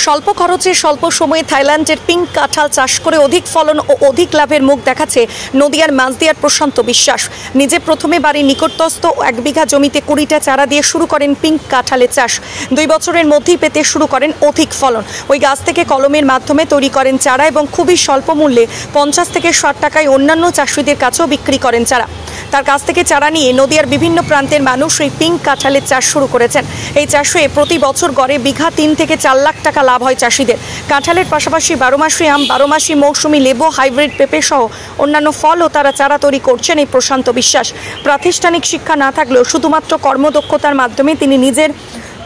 স্বল্প খরচে স্বল্প সময়ে থাইল্যান্ডের পিঙ্ক কাঁঠাল চাষ করে অধিক ফলন ও অধিক লাভের মুখ দেখাচ্ছে নদিয়ার মাঝদিয়ার প্রশান্ত বিশ্বাস। নিজে প্রথমে বাড়ির নিকটস্থ 1 বিঘা জমিতে 20টা চারা দিয়ে শুরু করেন পিঙ্ক কাঁঠালের চাষ। 2 বছরের মধ্যেই পেতে শুরু করেন অধিক ফলন। ওই গাছ থেকে কলমের মাধ্যমে তৈরি করেন চারা এবং খুবই স্বল্প মূল্যে 50 থেকে 60 টাকায় অন্যান্য চাষিদের কাছেও বিক্রি করেন চারা। তার কাছ থেকে চারা নিয়ে নদিয়ার বিভিন্ন প্রান্তের মানুষ এই পিঙ্ক কাঁঠালের চাষ শুরু করেছেন। এই চাষে প্রতি বছর গড়ে বিঘা 3 থেকে 4 লাখ টাকা লাভ হয় চাষিদের। কাঁঠালের পাশাপাশি 12 মাসি আম, 12 মাসি মৌসুমি লেবু, হাইব্রিড পেঁপে সহ অন্যান্য ফলও তারা চারা তৈরি করছেন এই প্রশান্ত বিশ্বাস। প্রাতিষ্ঠানিক শিক্ষা না থাকলেও শুধুমাত্র কর্মদক্ষতার মাধ্যমে তিনি নিজের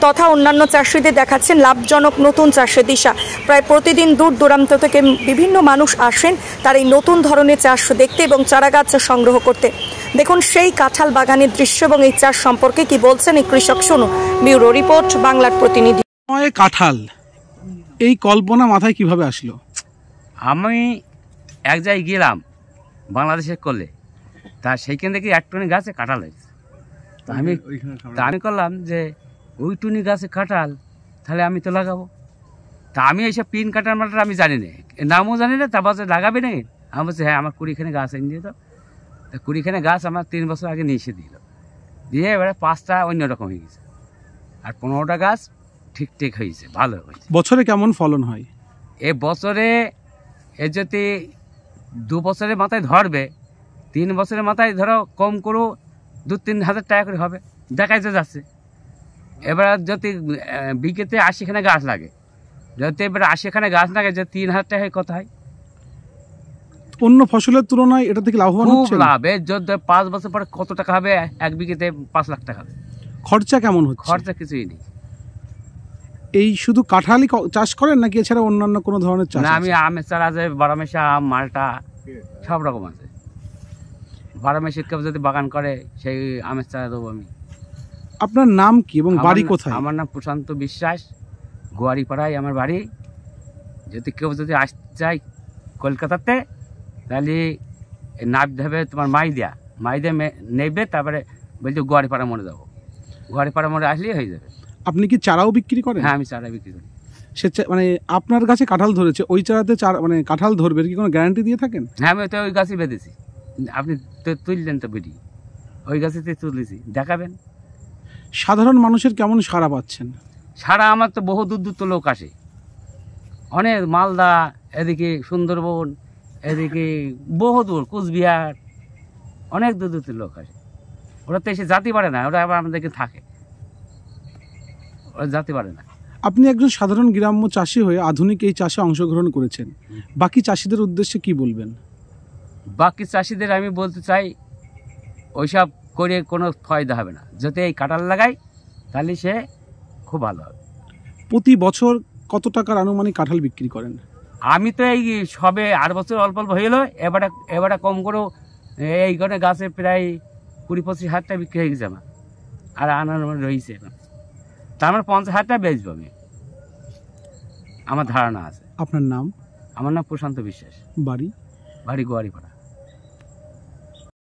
তথা অন্যান্য চাষিদের দেখাচ্ছেন লাভজনক নতুন চাষের দিশা। প্রায় প্রতিদিন দূর দূরান্ত থেকে বিভিন্ন মানুষ আসেন তার এই নতুন ধরনের চাষ দেখতে এবং চারাগাছ সংগ্রহ করতে। দেখুন সেই কাঁঠাল বাগানের দৃশ্য এবং এই চাষ সম্পর্কে কি বলছেন এই কৃষক। শুনুন ব্যুরো রিপোর্ট, বাংলার প্রতিনিধি। কাঁঠাল এই কল্পনা মাথায় কিভাবে আসলো? আমি এক জায়গায় গেলাম বাংলাদেশের করলে, তা সেইখান থেকে এক টুনি গাছে কাঁঠাল হয়েছে। তা আমি করলাম যে ওই টুনি গাছে কাঁঠাল, তাহলে আমি তো লাগাবো। তা আমি এইসব পিন কাঁঠাল মাটার আমি জানি না, নামও জানি না। তারপর লাগাবি নাকি? আমি বলছি হ্যাঁ, আমার 20খানে গাছ এনে দিয়ে তো। তা 20খানে গাছ আমার 3 বছর আগে নিয়ে এসে দিল, দিয়ে এবারে 5টা অন্যরকম হয়ে গেছে, আর 15টা গাছ ঠিক হয়েছে, ভালো হয়েছে। বছরে কেমন ফলন হয়? এ বছরে এ যদি 2 বছরের মাথায় ধরবে, 3 বছরের মাথায় ধরো কম করো 2-3 হাজার টাকা করে হবে, দেখাই যাচ্ছে। এবার যদি বিঘেতে 80খানে গাছ লাগে, যদি এবার 80খানে গাছ লাগে, যে 3000 টাকায় কত হয়? অন্য ফসলের তুলনায় এটা থেকে লাভবান হচ্ছে? খুব লাভ। এর যদি 5 বছর পরে কত টাকা হবে? 1 বিঘেতে 5 লাখ টাকা হবে। খরচা কেমন হচ্ছে? খরচা কিছুই নেই। এই শুধু কাঁঠালই চাষ করেন নাকি এছাড়া অন্যান্য কোনো ধরনের চাষ? না, আমি আমের চারা আছে, 12 মাসি আম, মালটা সব রকম আছে। 12 মাসি কেউ যদি বাগান করে সেই আমের চারা দেবো আমি। আপনার নাম কি এবং বাড়ি কোথায়? আমার নাম প্রশান্ত বিশ্বাস, গোয়ারিপাড়ায় আমার বাড়ি। যদি কেউ যদি আসতে চায় কলকাতাতে, তাহলে নামতে হবে তোমার মাইদিয়া নেবে, তারপরে বলছে গোয়ারিপাড়া মোড়ে যাবো। গোয়ারিপাড়া মোড়ে আসলেই হয়ে যাবে। আপনি কি চারাও বিক্রি করেন? হ্যাঁ, আমি চারা বিক্রি করি। সে মানে আপনার গাছে কাঁঠাল ধরেছে, ওই চারাতে মানে কাঁঠাল ধরবে কি কোনো গ্যারান্টি দিয়ে থাকেন? হ্যাঁ, আমি তো ওই গাছই বেঁধেছি। আপনি তো তুললেন তো বেরিয়ে, ওই গাছেতে তুলেছি, দেখাবেন। সাধারণ মানুষের কেমন সাড়া পাচ্ছেন? সারা আমার তো বহু দূর তো লোক আসে, অনেক মালদা, এদিকে সুন্দরবন, এদিকে বহু দূর কুচবিহার, অনেক দূর লোক আসে। ওরা তো এসে জাতি পারে না, ওরা আবার আমাদেরকে থাকে, ওরা জাতি পারে না। আপনি একজন সাধারণ গ্রাম্য চাষি হয়ে আধুনিক এই চাষে অংশগ্রহণ করেছেন, বাকি চাষিদের উদ্দেশ্যে কি বলবেন? বাকি চাষিদের আমি বলতে চাই, ওইসব করে কোনো ফায়দা হবে না। যদি এই কাঁঠাল লাগাই তাহলে সে খুব ভালো হবে। প্রতি বছর কত টাকার আনুমানিক কাঁঠাল বিক্রি করেন? আমি তো এই সবে 8 বছর অল্প হয়ে এলো, এবারে কম করেও এই ঘরে গাছে প্রায় 20-25 হাজার টাকা বিক্রি হয়ে গেছে আমার, আর আনার রয়েছে এখন। তার মানে 50 হাজার টাকা বেচবো আমি, আমার ধারণা আছে। আপনার নাম? আমার নাম প্রশান্ত বিশ্বাস, বাড়ি? বাড়ি গোয়ারিপাড়া।